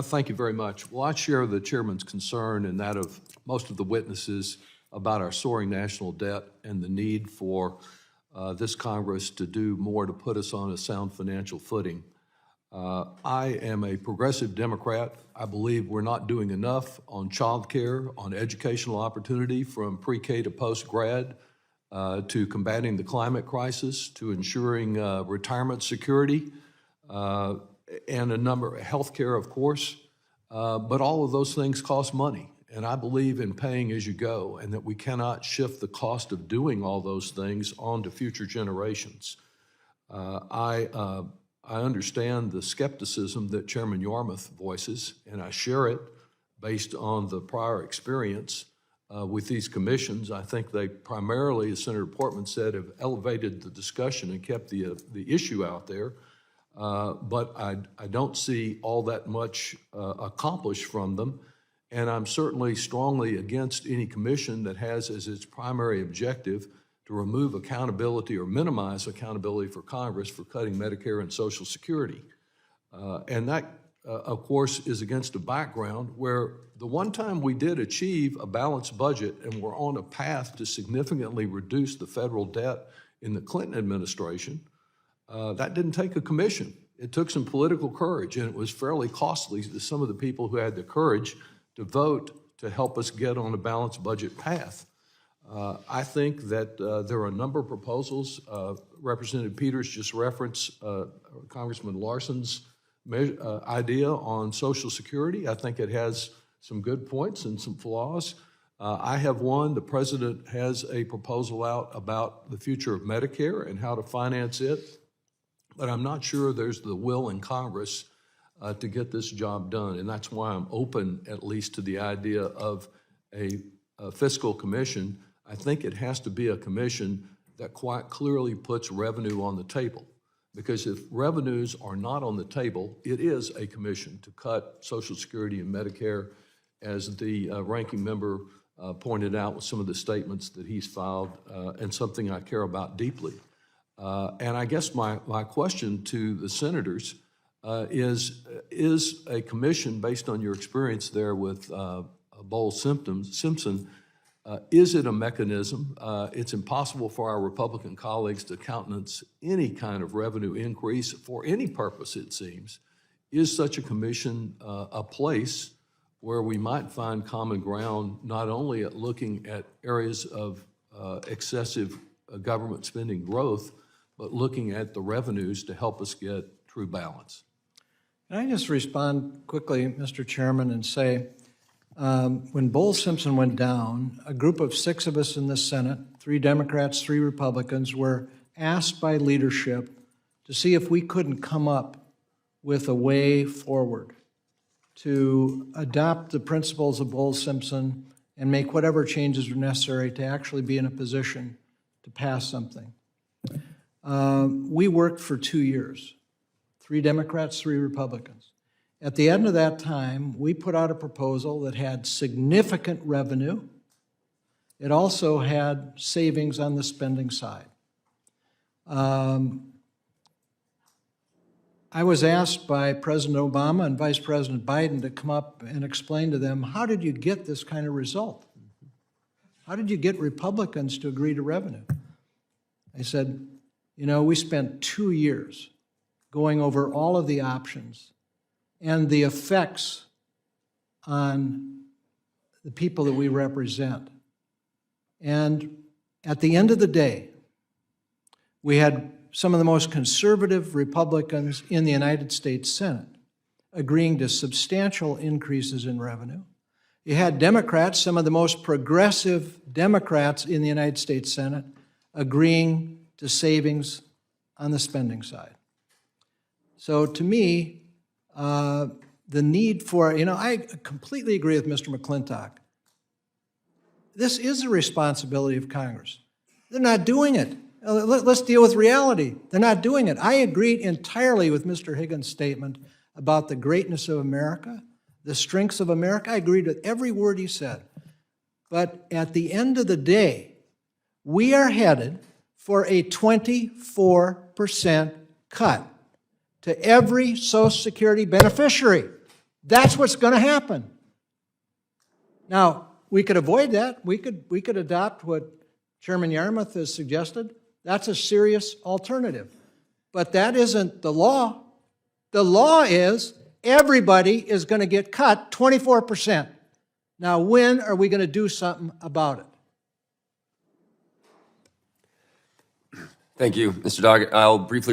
Thank you very much. Well, I share the chairman's concern and that of most of the witnesses about our soaring national debt and the need for this Congress to do more to put us on a sound financial footing. I am a progressive Democrat. I believe we're not doing enough on child care, on educational opportunity from pre-K to post-grad, to combating the climate crisis, to ensuring retirement security, and a number of health care, of course. But all of those things cost money. And I believe in paying as you go, and that we cannot shift the cost of doing all those things onto future generations. I understand the skepticism that Chairman Yarmouth voices, and I share it based on the prior experience with these commissions. I think they primarily, as Senator Portman said, have elevated the discussion and kept the issue out there. But I don't see all that much accomplished from them. And I'm certainly strongly against any commission that has as its primary objective to remove accountability or minimize accountability for Congress for cutting Medicare and Social Security. And that, of course, is against a background where the one time we did achieve a balanced budget and we're on a path to significantly reduce the federal debt in the Clinton administration, that didn't take a commission. It took some political courage, and it was fairly costly to some of the people who had the courage to vote to help us get on a balanced budget path. I think that there are a number of proposals. Representative Peters just referenced Congressman Larson's idea on Social Security. I think it has some good points and some flaws. I have one. The president has a proposal out about the future of Medicare and how to finance it, but I'm not sure there's the will in Congress to get this job done, and that's why I'm open at least to the idea of a fiscal commission. I think it has to be a commission that quite clearly puts revenue on the table, because if revenues are not on the table, it is a commission to cut Social Security and Medicare, as the ranking member pointed out with some of the statements that he's filed, and something I care about deeply. And I guess my question to the senators is a commission, based on your experience there with Bowles-Simpson, is it a mechanism? It's impossible for our Republican colleagues to countenance any kind of revenue increase for any purpose, it seems. Is such a commission a place where we might find common ground, not only at looking at areas of excessive government spending growth, but looking at the revenues to help us get true balance? Can I just respond quickly, Mr. Chairman, and say, when Bowles-Simpson went down, a group of 6 of us in the Senate, 3 Democrats, 3 Republicans, were asked by leadership to see if we couldn't come up with a way forward to adopt the principles of Bowles-Simpson and make whatever changes were necessary to actually be in a position to pass something. We worked for 2 years, 3 Democrats, 3 Republicans. At the end of that time, we put out a proposal that had significant revenue. It also had savings on the spending side. I was asked by President Obama and Vice President Biden to come up and explain to them, how did you get this kind of result? How did you get Republicans to agree to revenue? I said, you know, we spent 2 years going over all of the options and the effects on the people that we represent. And at the end of the day, we had some of the most conservative Republicans in the United States Senate agreeing to substantial increases in revenue. You had Democrats, some of the most progressive Democrats in the United States Senate, agreeing to savings on the spending side. So to me, the need for, I completely agree with Mr. McClintock. This is a responsibility of Congress. They're not doing it. Let's deal with reality. They're not doing it. I agreed entirely with Mr. Higgins' statement about the greatness of America, the strengths of America. I agreed with every word he said. But at the end of the day, we are headed for a 24% cut to every Social Security beneficiary. That's what's going to happen. Now, we could avoid that. We could adopt what Chairman Yarmouth has suggested. That's a serious alternative. But that isn't the law. The law is everybody is going to get cut 24%. Now, when are we going to do something about it? Thank you, Mr. Doggett. I'll briefly